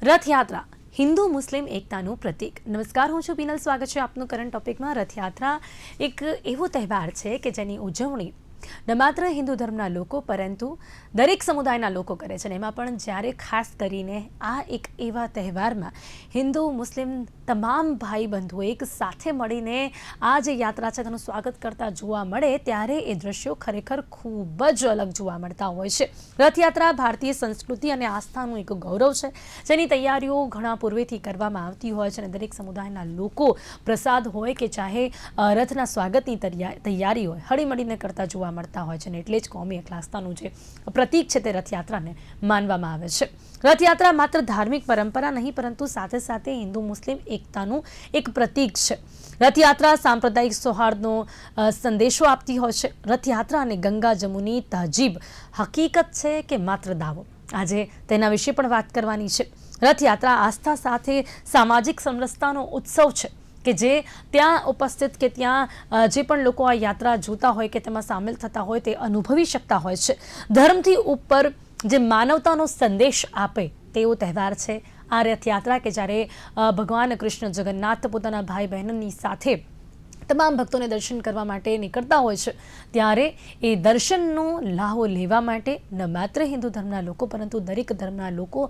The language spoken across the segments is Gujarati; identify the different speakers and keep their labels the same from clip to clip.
Speaker 1: રથયાત્રા હિન્દુ મુસ્લિમ એકતાનું પ્રતીક. નમસ્કાર, હું છું પીનલ. સ્વાગત છે આપનું કરંટ ટોપિકમાં. રથયાત્રા એક એવો તહેવાર છે કે જેની ઉજવણી ન માત્ર હિન્દુ ધર્મના લોકો પરંતુ દરેક સમુદાયના લોકો કરે છે. અને એમાં પણ જ્યારે ખાસ કરીને આ એક એવા તહેવારમાં હિન્દુ મુસ્લિમ તમામ ભાઈ બંધુઓ એક સાથે મળીને આ જે યાત્રા છે તેનું સ્વાગત કરતા જોવા મળે ત્યારે એ દ્રશ્યો ખરેખર ખૂબ જ અલગ જોવા મળતા હોય છે. રથયાત્રા ભારતીય સંસ્કૃતિ અને આસ્થાનું એક ગૌરવ છે, જેની તૈયારીઓ ઘણા પૂર્વેથી કરવામાં આવતી હોય છે અને દરેક સમુદાયના લોકો પ્રસાદ હોય કે ચાહે રથના સ્વાગતની તૈયારી હોય હળીમળીને કરતા જોવા મળતા હોય છે. અને એટલે જ કોમી એકલાસ્તાનું જે પ્રતીક છે તે રથયાત્રાને માનવામાં આવે છે. રથયાત્રા માત્ર ધાર્મિક પરંપરા નહીં પરંતુ સાથે સાથે હિન્દુ મુસ્લિમ એકતાનું એક પ્રતીક છે. રથયાત્રા સાંપ્રદાયિક સૌહાર્દનો સંદેશો આપતી હોય છે. રથયાત્રા અને ગંગા જમુની તહજીબ હકીકત છે કે માત્ર દાવો? આજે તેના વિશે પણ વાત કરવાની છે. રથયાત્રા આસ્થા સાથે સામાજિક સમરસતાનો ઉત્સવ છે કે જે ત્યાં ઉપસ્થિત કે ત્યાં જે પણ લોકો આ યાત્રા જોતા હોય કે તેમાં સામેલ થતા હોય તે અનુભવી શકતા હોય છે. ધર્મથી ઉપર જે માનવતાનો સંદેશ આપે તેવો તહેવાર છે આ રથયાત્રા, કે જ્યારે ભગવાન કૃષ્ણ જગન્નાથ પોતાના ભાઈ બહેનોની સાથે તમામ ભક્તોને દર્શન કરવા માટે નીકળતા હોય છે. ત્યારે એ દર્શનનો લાહો લેવા માટે ન માત્ર હિન્દુ ધર્મના લોકો પરંતુ દરેક ધર્મના લોકો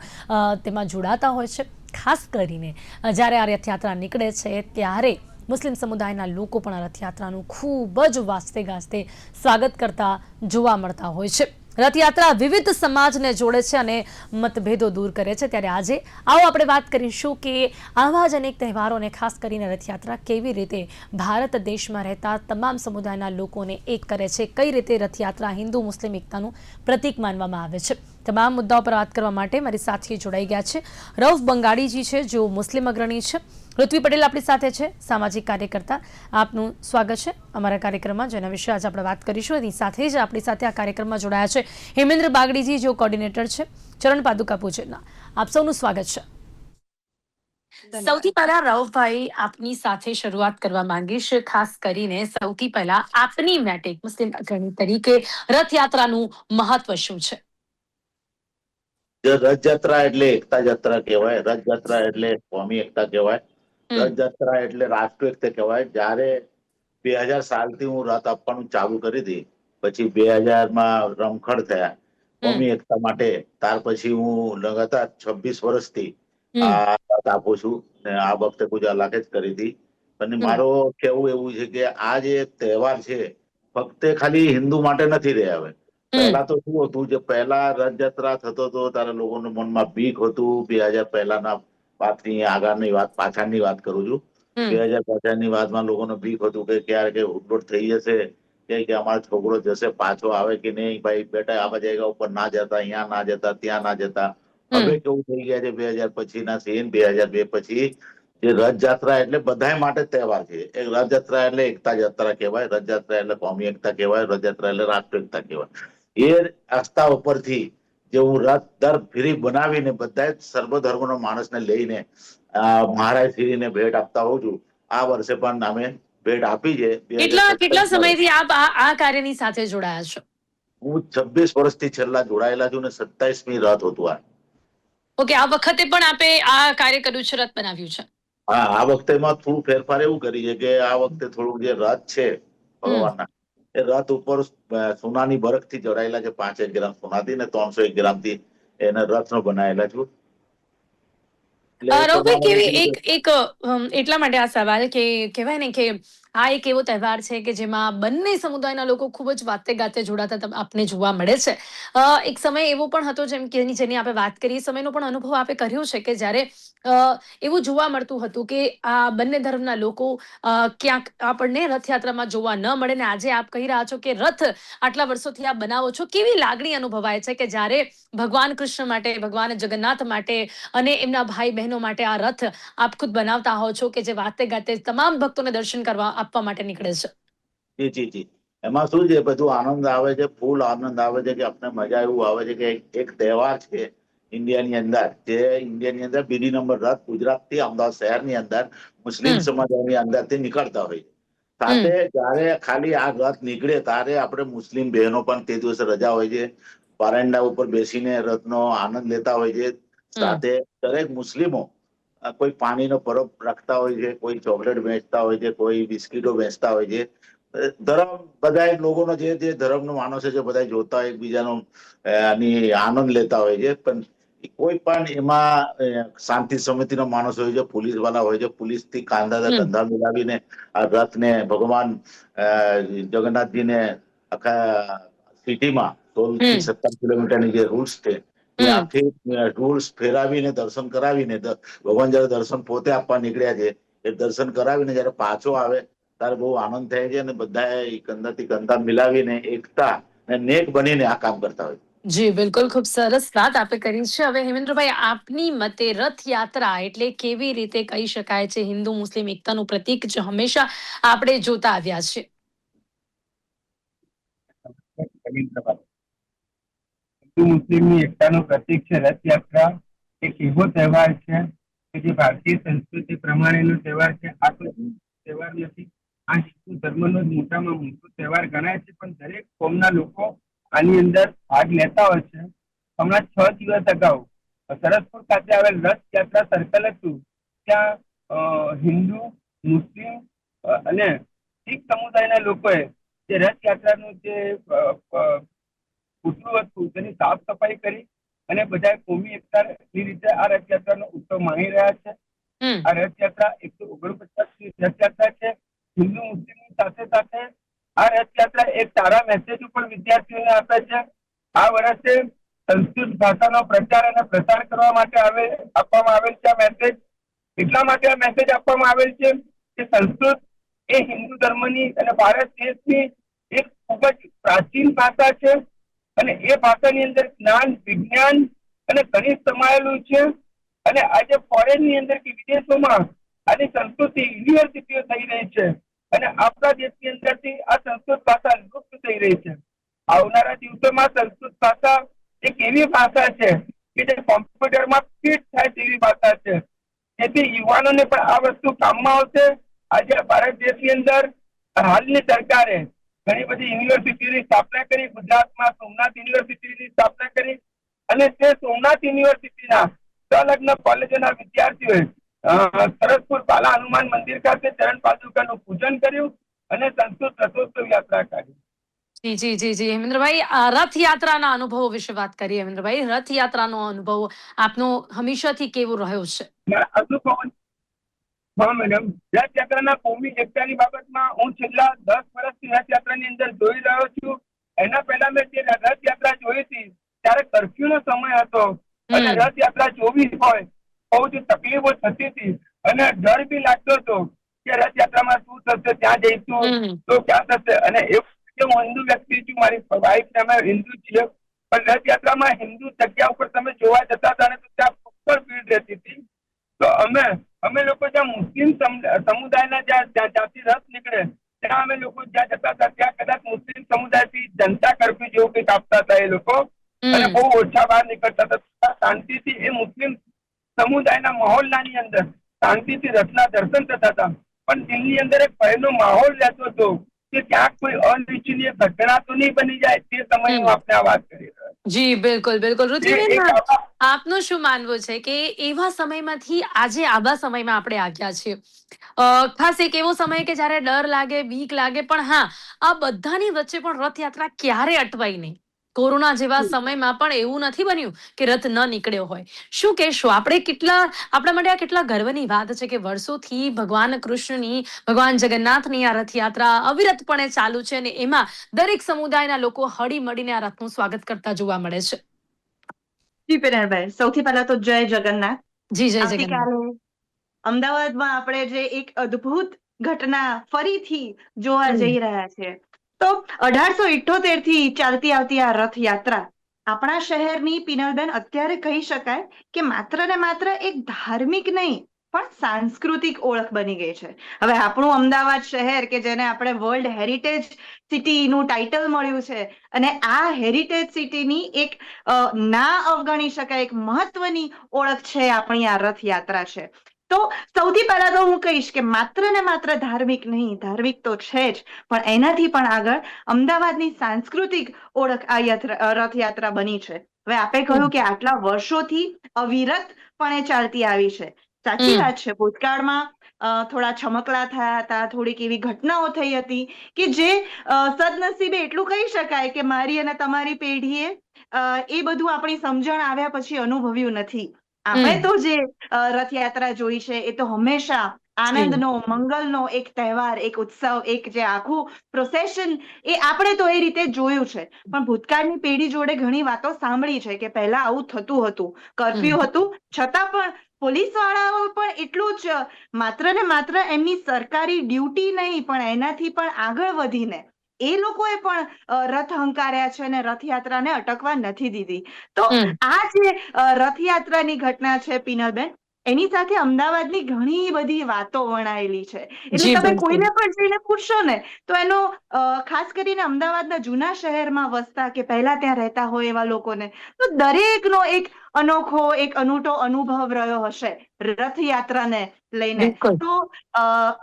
Speaker 1: તેમાં જોડાતા હોય છે. ખાસ કરીને જ્યારે આ રથયાત્રા નીકળે છે ત્યારે મુસ્લિમ સમુદાયના લોકો પણ આ રથયાત્રાનું ખૂબ જ વાસ્તે ગાસ્તે સ્વાગત કરતા જોવા મળતા હોય છે. રથયાત્રા વિવિધ સમાજને જોડે છે અને મતભેદો દૂર કરે છે. ત્યારે આજે આવો આપણે વાત કરીશું કે આવા જ અનેક તહેવારોને ખાસ કરીને રથયાત્રા કેવી રીતે ભારત દેશમાં રહેતા તમામ સમુદાયના લોકોને એક કરે છે, કઈ રીતે રથયાત્રા હિન્દુ મુસ્લિમ એકતાનું પ્રતીક માનવામાં આવે છે. તમામ મુદ્દાઓ પર વાત કરવા માટે મારી સાથે જોડાઈ ગયા છે રઉફ બંગાળીજી છે, જેઓ મુસ્લિમ અગ્રણી છે. ઋત્વી પટેલ આપણી સાથે છે, સામાજિક કાર્યકર્તા. આપનું સ્વાગત છે અમારા કાર્યક્રમમાં, જેના વિશે આજે આપણે વાત કરીશું. એની સાથે જ આપણી સાથે આ કાર્યક્રમમાં જોડાયા છે હેમેન્દ્ર બાગડીજી, જેઓ કોર્ડિનેટર છે ચરણ પાદુકા પૂજનના. આપ સૌનું સ્વાગત છે. સૌથી પહેલા રઉફભાઈ આપની સાથે શરૂઆત કરવા માંગીશ. ખાસ કરીને સૌથી પહેલા આપની માટે મુસ્લિમ અગ્રણી તરીકે રથયાત્રાનું મહત્વ શું છે?
Speaker 2: રથયાત્રા એટલે એકતા યાત્રા કહેવાય. રથયાત્રા એટલે કોમી એકતા કહેવાય. રથયાત્રા એટલે રાષ્ટ્ર એકતા કહેવાય. જયારે 2000 સાલથી હું રથ આપવાનું ચાલુ કરી હતી, પછી 2000માં રમખડ થયા કોમી એકતા માટે. ત્યાર પછી હું લગાતાર 26 વર્ષથી આ રથ આપું છું ને આ વખતે કુછ અલગ જ કરી હતી. અને મારો કેવું એવું છે કે આ જે તહેવાર છે ફક્ત ખાલી હિન્દુ માટે નથી રહ્યા. હવે પહેલા તો શું હતું, જે પહેલા રથયાત્રા થતો હતો ત્યારે લોકોના મનમાં બીક હતું. 2000 પહેલાના વાતની આગળની વાત પાછળની વાત કરું છું. 2000 પાછળની વાતમાં લોકોને બીક હતું કે ક્યારે કે ઉટબટ થઈ જશે, કે અમારો છોકરો જશે પાછો આવે કે નહીં. ભાઈ બેટા આવા જાયગા ઉપર ના જતા, અહીંયા ના જતા, ત્યાં ના જતા. હવે કેવું થઈ ગયા છે 2000 પછીના સીન, 2002 પછી જે રથયાત્રા એટલે બધા માટે તહેવાર છે. એક રથયાત્રા એટલે એકતા યાત્રા કહેવાય, રથયાત્રા એટલે કોમી એકતા કહેવાય, રથયાત્રા એટલે રાષ્ટ્ર એકતા કહેવાય. એ આસ્થા ઉપરથી જે હું રથ દર ફેરી બનાવીને બધા જ સર્વધર્મનો માણસને લઈને મહારાજ શ્રીને ભેટ આપતા હોઉં છું. આ વર્ષે પણ અમે ભેટ આપી છે.
Speaker 1: કેટલા સમયથી આપ આ કાર્યની સાથે જોડાયા છો?
Speaker 2: હું 26 વર્ષથી છેલ્લા જોડાયેલા છું ને 27મી રથ હતું આ.
Speaker 1: ઓકે, આ વખતે પણ આપે આ કાર્ય કર્યું છે, રથ બનાવ્યું છે?
Speaker 2: હા, આ વખતે માં થોડું ફેરફાર એવું કરી છે કે આ વખતે થોડું જે રથ છે ભગવાનના, એ રથ ઉપર સોનાની બરફથી જડાયેલા છે. 5 ગ્રામ સોનાથી ને 301 ગ્રામથી એના રથનો બનાયેલા છું.
Speaker 1: રવિભાઈ, કેવી એક એટલા માટે આ સવાલ કે કહેવાય ને કે આ એક એવો તહેવાર છે કે જેમાં બંને સમુદાયના લોકો ખૂબ જ વાતે ગાતે જોડાતા આપને જોવા મળે છે. એક સમય એવો પણ હતો જેમ કે જેની આપણે વાત કરી, સમયનો પણ અનુભવ આપે કર્યો છે કે જ્યારે એવું જોવા મળતું હતું કે આ બંને ધર્મના લોકો ક્યાંક આપણને રથયાત્રામાં જોવા ન મળે. ને આજે આપ કહી રહ્યા છો કે રથ આટલા વર્ષોથી આપ બનાવો છો, કેવી લાગણી અનુભવાય છે કે જ્યારે ભગવાન કૃષ્ણ માટે, ભગવાન જગન્નાથ માટે અને એમના ભાઈ બહેનો માટે આ રથ આપ ખુદ બનાવતા હો છો કે જે વાતે ગાતે તમામ ભક્તોને દર્શન કરવા આપવા માટે નીકળે છે?
Speaker 2: જી જી જી. એમાં શું છે, બધું આનંદ આવે છે, ફૂલ આનંદ આવે છે કે આપણે મજા એવું આવે છે કે એક તહેવાર છે ઇન્ડિયાની અંદર, જે ઇન્ડિયાની અંદર બીજી નંબર રથ ગુજરાતથી અમદાવાદ શહેરની અંદર મુસ્લિમ સમાજની અંદરથી નીકળતા હોય છે. સાથે જયારે ખાલી આ રથ નીકળે ત્યારે આપણે મુસ્લિમ બહેનો પણ તે દિવસે રજા હોય છે, વરાંડા ઉપર બેસીને રથનો આનંદ લેતા હોય છે. સાથે દરેક મુસ્લિમો કોઈ પાણીનો પરબ રાખતા હોય છે, કોઈ ચોકલેટ વેચતા હોય છે, કોઈ બિસ્કીટો વેચતા હોય છે. ધર્મ બધા લોકોનો જે જે ધર્મનો માણસ છે બધા જોતા એકબીજાનો આની આનંદ લેતા હોય છે. પણ કોઈ પણ એમાં શાંતિ સમિતિનો માણસ હોય છે, પોલીસ વાળા હોય છે, પોલીસ થી કંધા મિલાવીને આ રથને ભગવાન જગન્નાથજીને આખા સિટીમાં 16 થી 17 કિલોમીટરની જે રૂટ્સ છે એ આખી રૂટ્સ ફેરાવીને દર્શન કરાવીને ભગવાન જયારે દર્શન પોતે આપવા નીકળ્યા છે એ દર્શન કરાવીને જયારે પાછો આવે ત્યારે બહુ આનંદ થાય છે અને બધા કંધાથી કંધા મિલાવીને એકતા અને નેક બનીને આ કામ કરતા હોય.
Speaker 1: જી બિલકુલ, ખૂબ સરસ વાત આપે કરી છે. હવે હેમેન્દ્રભાઈ, આપની મતે રથયાત્રા એટલે કેવી રીતે કહી શકાય છે હિન્દુ મુસ્લિમ એકતાનું પ્રતીક જે હંમેશા આપણે જોતા આવ્યા છે?
Speaker 3: હિન્દુ મુસ્લિમની એકતાનું પ્રતીક છે રથયાત્રા. એક એવો તહેવાર છે કે જે ભારતીય સંસ્કૃતિ પ્રમાણેનો તહેવાર છે. આ કોઈ તહેવાર નથી, આ હિન્દુ ધર્મનો જ મોટામાં મોટો તહેવાર ગણાય છે. પણ દરેક કોમના લોકો આની અંદર ભાગ લેતા હોય છે. હમણાં 6 દિવસ અગાઉ સરસપુર ખાતે આવેલ રથયાત્રા સર્કલ હતું, ત્યાં હિન્દુ, મુસ્લિમ અને શીખ સમુદાયના લોકોએ જે રથયાત્રાનું જે પૂતળું હતું તેની સાફ સફાઈ કરી અને બધા કોમી એકતાની રીતે આ રથયાત્રાનો ઉત્સવ માણી રહ્યા છે. આ રથયાત્રા 149મી રથયાત્રા છે. હિન્દુ મુસ્લિમની સાથે સાથે આ રથયાત્રા એક સારા મેસેજ પણ વિદ્યાર્થીઓને આપે છે. આ વર્ષે સંસ્કૃત ભાષાનો પ્રચાર અને પ્રસાર કરવા માટે આપવામાં આવેલ છે. આ મેસેજ એટલા માટે આ મેસેજ આપવામાં આવેલ છે કે સંસ્કૃત એ હિન્દુ ધર્મની અને ભારત દેશની એક ખૂબ જ પ્રાચીન ભાષા છે અને એ ભાષાની અંદર જ્ઞાન, વિજ્ઞાન અને ગણિત સમાયેલું છે. અને આજે ફોરેનની અંદર કે વિદેશોમાં આની સંસ્કૃતિ યુનિવર્સિટીઓ થઈ રહી છે અને આપણા દેશની અંદરથી આ સંસ્કૃત ભાષા લુપ્ત થઈ રહી છે. આવનારા દિવસોમાં સંસ્કૃત ભાષા એક એવી ભાષા છે કે જે કોમ્પ્યુટરમાં ફિટ થાય તેવી ભાષા છે. જેથી યુવાનોને પણ આ વસ્તુ કામમાં આવશે. આજે ભારત દેશની અંદર હાલની સરકારે ઘણી બધી યુનિવર્સિટીની સ્થાપના કરી. ગુજરાતમાં સોમનાથ યુનિવર્સિટીની સ્થાપના કરી અને તે સોમનાથ યુનિવર્સિટીના સંલગ્ન કોલેજોના વિદ્યાર્થીઓએ સરસપુર બાલા હનુમાન મંદિર ખાતે ચરણ પાદુકાનું પૂજન કર્યું અને સંસ્કૃત રથોત્સવ યાત્રા કાઢી.
Speaker 1: જી જી જી જી હેમેન્દ્રભાઈ, રથયાત્રાના અનુભવો વિશે વાત કરીએ. હેમેન્દ્રભાઈ, રથયાત્રાનો અનુભવ આપનો હંમેશાથી કેવો રહ્યો છે?
Speaker 3: હા મેડમ, રથયાત્રાના કોમી એકતાની બાબતમાં હું છેલ્લા 10 વર્ષથી રથયાત્રાની અંદર જોઈ રહ્યો છું. એના પહેલા મેં જે રથયાત્રા જોઈ હતી ત્યારે કર્ફ્યુનો સમય હતો અને રથયાત્રા જોવી હોય બહુ જ તકલીફો થતી હતી અને ડર બી લાગતો હતો કે રથયાત્રામાં શું થશે, ત્યાં જઈશું તો ક્યાં થશે. અને હું હિન્દુ વ્યક્તિ છું, મારી વાઈફ ને અમે હિન્દુ છીએ, પણ રથયાત્રામાં હિન્દુ જગ્યા ઉપર તમે જોવા જતા હતા ને તો ત્યાં ઉપર ભીડ રહેતી હતી. તો અમે લોકો જ્યાં મુસ્લિમ સમુદાયના જ્યાંથી રથ નીકળે ત્યાં અમે લોકો જ્યાં જતા હતા ત્યાં કદાચ મુસ્લિમ સમુદાયથી જનતા કર્ફ્યુ જેવું કંઈક આપતા હતા એ લોકો અને બહુ ઓછા બહાર નીકળતા હતા. શાંતિથી એ મુસ્લિમ સમુદાયના માહોલની અંદર શાંતિથી રથના દર્શન થતા હતા. પણ દિલની અંદર એક ભયનો માહોલ રહેતો હતો કે ક્યાંક કોઈ અનિચ્છનીય ઘટના તો નહીં બની જાય. તે સમયે હું આપને આ વાત કરી રહ્યો છું.
Speaker 1: જી બિલકુલ બિલકુલ. રુચિબેન, આપનું શું માનવું છે કે એવા સમયમાંથી આજે આવા સમયમાં આપણે આવ્યા છીએ? ખાસ એક એવો સમય કે જ્યારે ડર લાગે, બીક લાગે, પણ હા, આ બધાની વચ્ચે પણ રથયાત્રા ક્યારે અટવાઈ નહીં. કોરોના જેવા સમયમાં પણ એવું નથી બન્યું કે રથ ન નીકળ્યો હોય. શું કહેશો? આપણા માટે આ કેટલા ગર્વની વાત છે કે વર્ષોથી ભગવાન કૃષ્ણની, ભગવાન જગન્નાથની આ રથયાત્રા અવિરતપણે ચાલુ છે અને એમાં દરેક સમુદાયના લોકો હળી મળીને આ રથનું સ્વાગત કરતા જોવા મળે છે.
Speaker 4: જી પિનાલભાઈ, સૌથી પહેલા તો જય જગન્નાથ.
Speaker 1: જી જય જગન્નાથ.
Speaker 4: આવતીકાલે અમદાવાદમાં આપણે જે એક અદ્ભુત ઘટના ફરીથી જોવા જઈ રહ્યા છે. તો 1878 થી ચાલતી આવતી આ રથયાત્રા આપણા શહેરની, પિનલબેન, અત્યારે કહી શકાય કે માત્ર ને માત્ર એક ધાર્મિક નહીં પણ સાંસ્કૃતિક ઓળખ બની ગઈ છે. હવે આપણું અમદાવાદ શહેર કે જેને આપણે વર્લ્ડ હેરિટેજ સિટીનું ટાઇટલ મળ્યું છે અને આ હેરિટેજ સિટીની એક ના અવગણી શકાય એક મહત્વની ઓળખ છે આપણી આ રથયાત્રા છે. તો સૌથી પહેલા તો હું કહીશ કે માત્ર ને માત્ર ધાર્મિક નહીં, ધાર્મિક તો છે જ, પણ એનાથી પણ આગળ અમદાવાદની સાંસ્કૃતિક ઓળખ આ રથયાત્રા બની છે. હવે આપે કહ્યું કે આટલા વર્ષોથી અવિરતપણે ચાલતી આવી છે. સાચી વાત છે. ભૂતકાળમાં થોડા છમકલા થયા હતા, થોડીક એવી ઘટનાઓ થઈ હતી કે જે સદનસીબે એટલું કહી શકાય કે મારી અને તમારી પેઢીએ એ બધું આપણી સમજણ આવ્યા પછી અનુભવ્યું નથી. આપણે તો જે રથયાત્રા જોઈ છે એ તો હંમેશા આનંદનો, મંગલનો એક તહેવાર, એક ઉત્સવ, એક જે આખું પ્રોસેશન, એ આપણે તો એ રીતે જોયું છે. પણ ભૂતકાળની પેઢી જોડે ઘણી વાતો સાંભળી છે કે પહેલા આવું થતું હતું, કર્ફ્યુ હતું, છતાં પણ પોલીસ વાળાઓ પણ એટલું જ માત્ર ને માત્ર એમની સરકારી ડ્યુટી નહીં, પણ એનાથી પણ આગળ વધીને એ લોકોએ પણ રથ હંકાર્યા છે અને રથયાત્રાને અટકવા નથી દીધી. તો આ જે રથયાત્રાની ઘટના છે પિનલબેન, એની સાથે અમદાવાદની ઘણી બધી વાતો વણાયેલી છે. એટલે તમે કોઈને પણ જઈને પૂછશો ને તો એનો ખાસ કરીને અમદાવાદના જૂના શહેરમાં વસતા કે પહેલા ત્યાં રહેતા હોય એવા લોકોને તો દરેકનો એક અનોખો, એક અનૂઠો અનુભવ રહ્યો હશે રથયાત્રાને લઈને. તો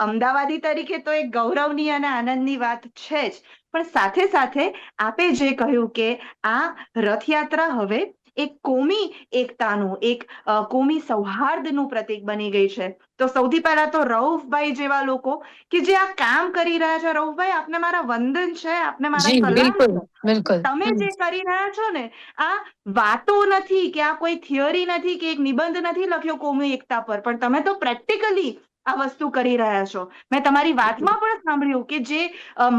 Speaker 4: અમદાવાદી તરીકે તો એક ગૌરવની અને આનંદની વાત છે જ, પણ સાથે સાથે આપે જે કહ્યું કે આ રથયાત્રા હવે એક કોમી એકતાનું, એક કોમી સૌહાર્દનું પ્રતીક બની ગઈ છે. તો સૌથી પહેલા તો રઉફભાઈ જેવા લોકો કે જે આ કામ કરી રહ્યા છે, રઉફભાઈ આપને મારા વંદન છે, આપને મારા સલામ છે. તમે જે કરી રહ્યા છો ને આ વાતો નથી કે આ કોઈ થિયરી નથી કે એક નિબંધ નથી લખ્યો કોમી એકતા પર, પણ તમે તો પ્રેક્ટિકલી આ વસ્તુ કરી રહ્યા છો. મેં તમારી વાતમાં પણ સાંભળ્યું કે જે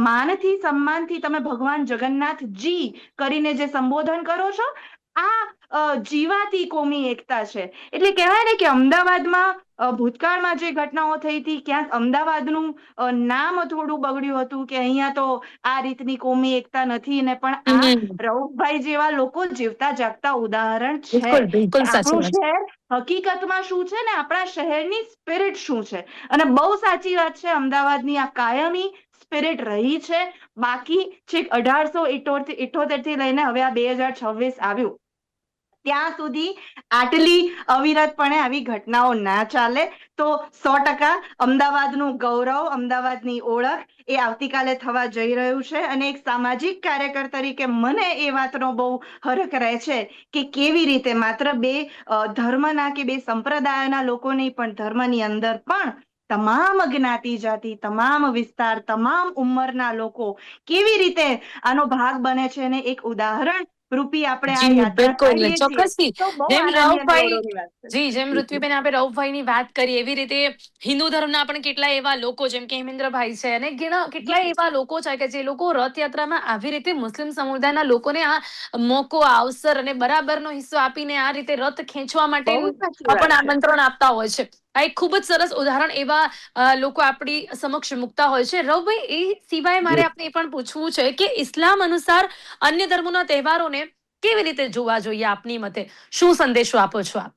Speaker 4: માનથી, સન્માનથી તમે ભગવાન જગન્નાથજી કરીને જે સંબોધન કરો છો, આ જીવાતી કોમી એકતા છે. એટલે કહેવાય ને કે અમદાવાદમાં ભૂતકાળમાં જે ઘટનાઓ થઈ હતી, ક્યાંક અમદાવાદનું નામ થોડું બગડ્યું હતું કે અહીંયા તો આ રીતની કોમી એકતા નથી, ને પણ આ રઉફભાઈ જેવા લોકો જીવતા જાગતા ઉદાહરણ છે કે આપણું શહેર હકીકતમાં શું છે ને આપણા શહેરની સ્પિરિટ શું છે. અને બહુ સાચી વાત છે, અમદાવાદની આ કાયમી સ્પિરિટ રહી છે. બાકી છેક 1878 થી લઈને હવે આ 2026 આવ્યું ત્યાં સુધી આટલી અવિરતપણે આવી ઘટનાઓ ના ચાલે. તો 100% અમદાવાદનું ગૌરવ, અમદાવાદની ઓળખ એ આવતીકાલે થવા જઈ રહ્યું છે. અને એક સામાજિક કાર્યકર તરીકે મને એ વાતનો બહુ હરખ રહે છે કે કેવી રીતે માત્ર બે ધર્મના કે બે સંપ્રદાયના લોકો નહીં, પણ ધર્મની અંદર પણ તમામ જ્ઞાતિ જાતિ, તમામ વિસ્તાર, તમામ ઉંમરના લોકો કેવી રીતે આનો ભાગ બને છે અને એક ઉદાહરણ રૂપી આપણે આ યાત્રા કરીએ છીએ. તો બહુ આનંદની અને ગૌરવની વાત છે.
Speaker 1: જેમ ઋત્વીબેન આપણે રઉફભાઈની વાત કરી એવી રીતે હિન્દુ ધર્મના પણ કેટલા એવા લોકો જેમ કે હેમેન્દ્રભાઈ છે અને કેટલા એવા લોકો છે કે જે લોકો રથયાત્રામાં આવી રીતે મુસ્લિમ સમુદાયના લોકોને આ મોકો, અવસર અને બરાબરનો હિસ્સો આપીને આ રીતે રથ ખેંચવા માટે પણ આમંત્રણ આપતા હોય છે. આ એક ખૂબ જ સરસ ઉદાહરણ એવા લોકો આપણી સમક્ષ મૂકતા હોય છે. રઉફભાઈ, એ સિવાય મારે આપને એ પણ પૂછવું છે કે ઇસ્લામ અનુસાર અન્ય ધર્મોના તહેવારોને કેવી રીતે જોવા જોઈએ આપની મતે? શું સંદેશો આપો છો આપ?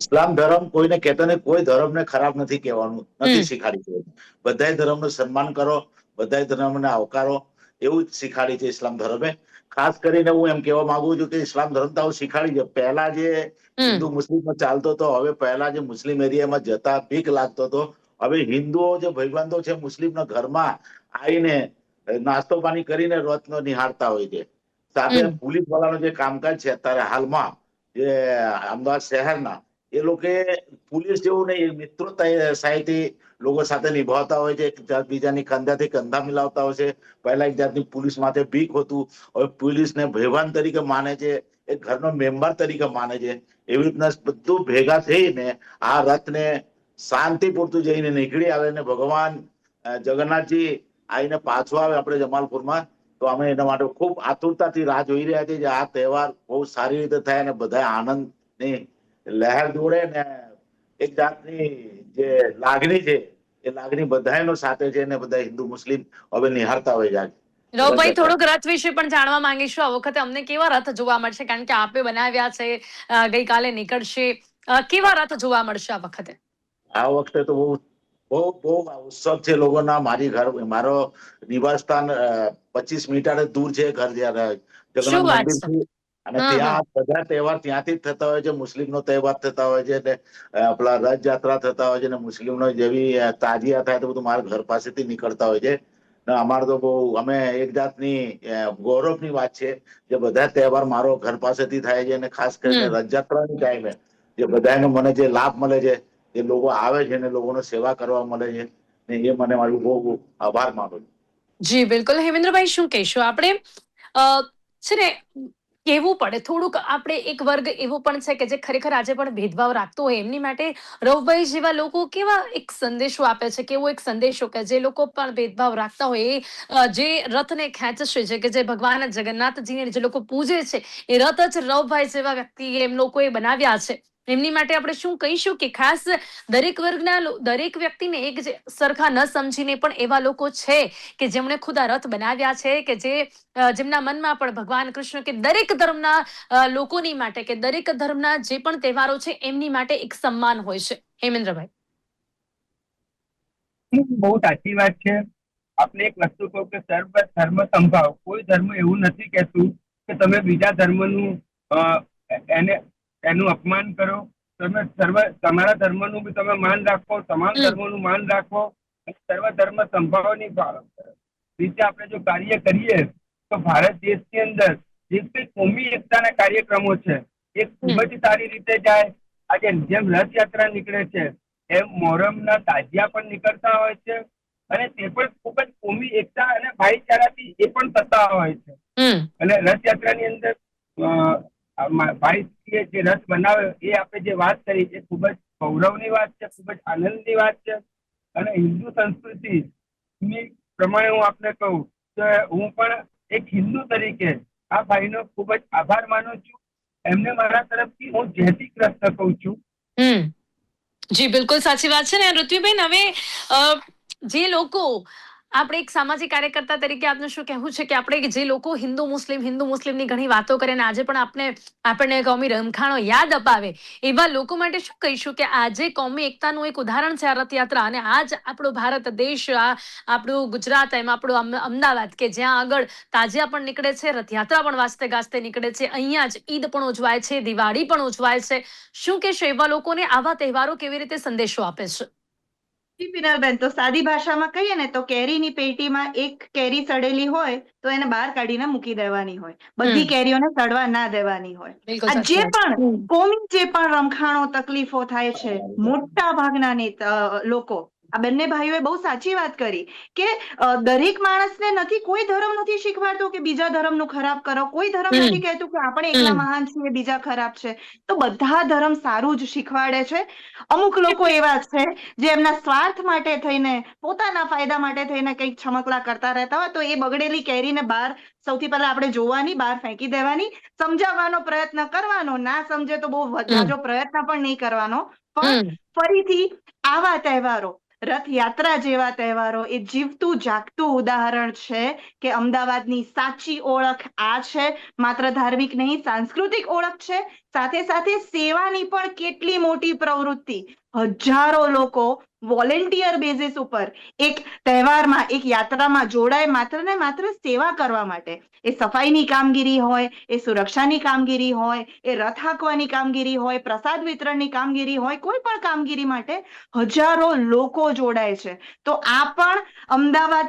Speaker 2: ઇસ્લામ ધર્મ કોઈને કહેતો નહીં, કોઈ ધર્મને ખરાબ નથી કહેવાનું, નથી શીખાડી. બધાય ધર્મનું સન્માન કરો, બધાય ધર્મને આવકારો, એવું જ શીખાડી છે ઇસ્લામ ધર્મે. ખાસ કરીને હું એમ કહેવા માંગુ છું કે ઇસ્લામ ધર્મ તો આવું શીખાડી છે. પહેલા જે હિન્દુ મુસ્લિમમાં ચાલતો હતો, હવે પહેલા જે મુસ્લિમ એરિયામાં જતા બીક લાગતો હતો, હવે હિન્દુઓ જે ભાઈબંધો છે મુસ્લિમના ઘરમાં આવીને નાસ્તો પાણી કરીને રથનો નિહાળતા હોય છે. સાથે પોલીસ વાળાનું જે કામકાજ છે અત્યારે હાલમાં જે અમદાવાદ શહેરના, એ લોકો પોલીસ જેવું નહીં, મિત્રતા સાહિત્ય લોકો સાથે નિભાવતા હોય છે, બીજાની કંધાથી કંધા મિલાવતા હોય છે. પહેલા એક જાતની પોલીસ માથે બીક હતું, હવે પોલીસને ભાઈબંધ તરીકે માને છે, એક ઘરનો મેમ્બર તરીકે માને છે. એવી રીતના બધું ભેગા થઈને આ રથને શાંતિપૂર્વક જઈને નીકળી આવે ને ભગવાન જગન્નાથજી આવીને પાછો આવે આપણે જમાલપુરમાં, તો અમે એના માટે ખૂબ આતુરતાથી રાહ જોઈ રહ્યા છીએ કે આ તહેવાર બહુ સારી રીતે થાય અને બધા આનંદની લહેર દોડે ને એક જાતની જે લાગણી છે એ લાગણી બધાનો સાથે છે ને બધા હિન્દુ મુસ્લિમ હવે નિહાળતા હોય જાય.
Speaker 1: રઉફભાઈ, થોડુંક રથ વિશે પણ જાણવા માંગીશું. આ વખતે અમને કેવા રથ જોવા મળશે? કારણ કે આપે બનાવ્યા છે, ગઈકાલે નીકળશે. કેવા રથ જોવા મળશે આ વખતે?
Speaker 2: આ વખતે તો બહુ ઉત્સવ છે લોકોના. મારો નિવાસ સ્થાન 25 મીટર દૂર છે ઘર, જગન્નાથ મંદિરથી અને ત્યાં બધા તહેવાર ત્યાંથી જ થતા હોય છે. મુસ્લિમનો તહેવાર થતા હોય છે, એટલે પેલા રથયાત્રા થતા હોય છે, અને મુસ્લિમનો જેવી તાજિયા થાય તો બધું મારા ઘર પાસેથી નીકળતા હોય છે. અમારે તો બહુ અમે એક જાતની ગૌરવની વાત છે કે બધા તહેવાર મારો ઘર પાસેથી થાય છે, અને ખાસ કરીને રથયાત્રાની ટાઈમે જે બધાને મને જે લાભ મળે છે, એ લોકો આવે છે ને લોકોને સેવા કરવા મળે છે, ને એ મને મારું બહુ આભાર માનું છું.
Speaker 1: જી બિલકુલ. હેમેન્દ્રભાઈ, શું કહેશો? આપણે છે ને કહેવું પડે થોડુંક, આપણે એક વર્ગ એવો પણ છે કે જે ખરેખર આજે પણ ભેદભાવ રાખતો હોય, એમની માટે રવભાઈ જેવા લોકો કેવા એક સંદેશો આપે છે, કેવો એક સંદેશો કે જે લોકો પણ ભેદભાવ રાખતા હોય એ જે રથને ખેંચશે છે, કે જે ભગવાન જગન્નાથજીને જે લોકો પૂજે છે, એ રથ જ રવભાઈ જેવા વ્યક્તિ એમ લોકોએ બનાવ્યા છે. એમની માટે આપણે શું કહીશું કે ખાસ દરેક વર્ગના દરેક વ્યક્તિને એક સરખા ન સમજીને પણ એવા લોકો છે કે જેમણે ખુદ આ રથ બનાવ્યા છે, કે જે જેમના મનમાં પણ ભગવાન કૃષ્ણ કે દરેક ધર્મના લોકોની માટે કે દરેક ધર્મના જે પણ તહેવારો છે એમની માટે એક સન્માન હોય છે. હેમેન્દ્રભાઈ.
Speaker 3: બહુ સાચી વાત છે. આપણે એક વસ્તુ કહું કે સર્વ ધર્મ સંભાવ. કોઈ ધર્મ એવું નથી કહેતું કે તમે બીજા ધર્મનું એનું અપમાન કરો. તમે તમારા ધર્મનું બી તમે માન રાખો, તમામ ધર્મોનું માન રાખો, અને સર્વ ધર્મ સંભાવની રીતે આપણે જો કાર્ય કરીએ તો ભારત દેશની અંદર જે કઈ કોમી એકતાના કાર્યક્રમો છે એ ખૂબ જ સારી રીતે જાય. આજે જેમ રથયાત્રા નીકળે છે એમ મોહરમના તાજિયા પણ નીકળતા હોય છે, અને તે પણ ખૂબ જ કોમી એકતા અને ભાઈચારાથી એ પણ થતા હોય છે. અને રથયાત્રાની અંદર ભાઈ જે રથ બનાવે એ આપણે જે વાત કરી એ ખૂબ જ ગૌરવની વાત છે, ખૂબ જ આનંદની વાત છે. અને હિન્દુ સંસ્કૃતિની પ્રમાણે હું આપને કહું તો હું પણ એક હિન્દુ તરીકે આ ભાઈનો ખૂબ જ આભાર માનું છું. એમને મારા તરફથી હું જય શ્રી કૃષ્ણ કહું છું.
Speaker 1: જી બિલકુલ સાચી વાત છે ને ઋત્વિબેન. હવે જે લોકો, આપણે એક સામાજિક કાર્યકર્તા તરીકે આપનું શું કહેવું છે કે આપણે જે લોકો હિન્દુ મુસ્લિમની ઘણી વાતો કરે અને આજે પણ આપણને કોમી રમખાણો યાદ અપાવે, એવા લોકો માટે શું કહીશું કે આજે કોમી એકતાનું એક ઉદાહરણ છે આ રથયાત્રા, અને આજ આપણો ભારત દેશ, આપણું ગુજરાત, એમ આપણું અમદાવાદ, કે જ્યાં આગળ તાજિયા પણ નીકળે છે, રથયાત્રા પણ વાજતે ગાજતે નીકળે છે, અહીંયા જ ઈદ પણ ઉજવાય છે, દિવાળી પણ ઉજવાય છે. શું કહેશો એવા લોકોને આવા તહેવારો કેવી રીતે સંદેશો આપે છે?
Speaker 4: પિનલબેન, તો સાદી ભાષામાં કહીએ ને તો કેરીની પેટીમાં એક કેરી સડેલી હોય તો એને બહાર કાઢીને મૂકી દેવાની હોય, બધી કેરીઓને સડવા ના દેવાની હોય. આ જે પણ કોમી જે પણ રમખાણો તકલીફો થાય છે, મોટા ભાગના લોકો, આ બંને ભાઈઓએ બહુ સાચી વાત કરી કે દરેક માણસને નથી, કોઈ ધર્મ નથી શીખવાડતો કે બીજા ધર્મનું ખરાબ કરો, કોઈ ધર્મ નથી કહેતું કે આપણે એકલા મહાન છીએ, બીજા ખરાબ છે. તો બધા ધર્મ સારું જ શીખવાડે છે. અમુક લોકો એવા છે જે એમના સ્વાર્થ માટે થઈને, પોતાના ફાયદા માટે થઈને કંઈક છમકલા કરતા રહેતા હોય, તો એ બગડેલી કેરીને બહાર સૌથી પહેલા આપણે જોવાની, બહાર ફેંકી દેવાની, સમજાવવાનો પ્રયત્ન કરવાનો, ના સમજે તો બહુ જાજો પ્રયત્ન પણ નહીં કરવાનો. પણ ફરીથી આવા તહેવારો, રથયાત્રા જેવા તહેવારો એ જીવતું જાગતું ઉદાહરણ છે કે અમદાવાદની સાચી ઓળખ આ છે. માત્ર ધાર્મિક નહીં, સાંસ્કૃતિક ઓળખ છે. સાથે સાથે સેવાની પણ કેટલી મોટી પ્રવૃત્તિ. હજારો લોકો વોલેન્ટિયર બેઝિસ ઉપર એક તહેવારમાં, એક યાત્રામાં જોડાય માત્ર ને માત્ર સેવા કરવા માટે. એ સફાઈની કામગીરી હોય, એ સુરક્ષાની કામગીરી હોય, એ રથ હાંકવાની કામગીરી હોય, પ્રસાદ વિતરણની કામગીરી હોય, કોઈ પણ કામગીરી માટે હજારો લોકો જોડાય છે. તો આ પણ અમદાવાદ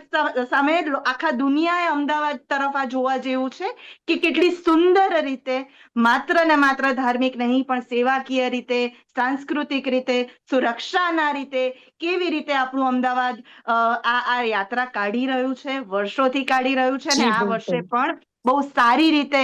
Speaker 4: સામે આખા દુનિયાએ અમદાવાદ તરફ આ જોવા જેવું છે કે કેટલી સુંદર રીતે માત્ર ને માત્ર ધાર્મિક નહીં પણ સેવાકીય રીતે, સાંસ્કૃતિક રીતે, સુરક્ષાના રીતે કેવી રીતે આપણું અમદાવાદ આ યાત્રા કાઢી રહ્યું છે, વર્ષોથી કાઢી રહ્યું છે, અને આ વર્ષે પણ બહુ સારી રીતે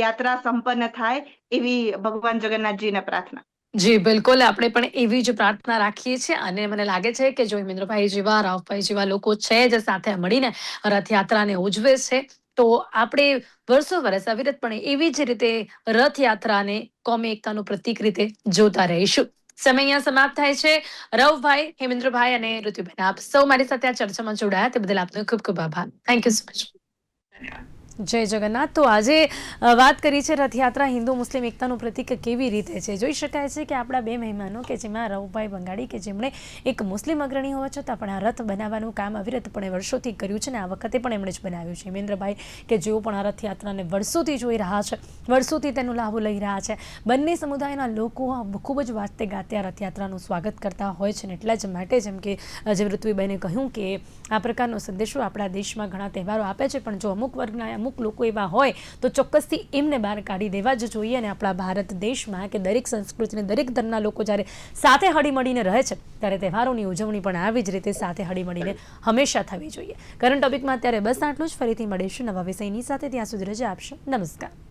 Speaker 4: યાત્રા સંપન્ન થાય એવી ભગવાન જગન્નાથજીને પ્રાર્થના.
Speaker 1: જી બિલકુલ, આપણે પણ એવી જ પ્રાર્થના રાખીએ છીએ, અને મને લાગે છે કે જો હેમેન્દ્રભાઈ જેવા, રાવભાઈ જેવા લોકો છે જે સાથે મળીને રથયાત્રાને ઉજવે છે, તો આપણે વર્ષો વર્ષ અવિરતપણે એવી જ રીતે રથયાત્રાને કોમી એકતાનું પ્રતીક રીતે જોતા રહીશું. સમય અહીંયા સમાપ્ત થાય છે. રવભાઈ, હેમેન્દ્રભાઈ અને ઋતુબેન, આપ સૌ મારી સાથે આ ચર્ચામાં જોડાયા તે બદલ આપનો ખૂબ ખૂબ આભાર. Thank you so much.
Speaker 4: ધન્યવાદ.
Speaker 1: જય જગન્નાથ. તો આજે વાત કરી છે રથયાત્રા હિન્દુ મુસ્લિમ એકતાનું પ્રતીક કેવી રીતે છે. જોઈ શકાય છે કે આપણા બે મહેમાનો કે જેમાં રવુભાઈ બંગાળી કે જેમણે એક મુસ્લિમ અગ્રણી હોવા છતાં પણ આ રથ બનાવવાનું કામ અવિરતપણે વર્ષોથી કર્યું છે ને આ વખતે પણ એમણે જ બનાવ્યું છે. હેમેન્દ્રભાઈ કે જેઓ પણ આ રથયાત્રાને વર્ષોથી જોઈ રહ્યા છે, વર્ષોથી તેનો લાભો લઈ રહ્યા છે. બંને સમુદાયના લોકો ખૂબ જ વાતે ગાતે આ રથયાત્રાનું સ્વાગત કરતા હોય છે ને એટલા જ માટે જેમ કે જેમ ઋત્વીબેને કહ્યું કે આ પ્રકારનો સંદેશો આપણા દેશમાં ઘણા તહેવારો આપે છે, પણ જો અમુક વર્ગના અમુક લોકો એવા હોય તો ચોક્કસથી એમને બહાર કાઢી દેવા જ જોઈએ. અને આપણા ભારત દેશમાં કે દરેક સંસ્કૃતિને દરેક ધર્મના લોકો જ્યારે સાથે હળીમળીને રહે છે ત્યારે તહેવારોની ઉજવણી પણ આવી જ રીતે સાથે હળીમળીને હંમેશા થવી જોઈએ. કરંટ ટોપિકમાં અત્યારે બસ આટલું જ. ફરીથી મળીશું નવા વિષયની સાથે. ત્યાં સુધી રજા આપશો. નમસ્કાર.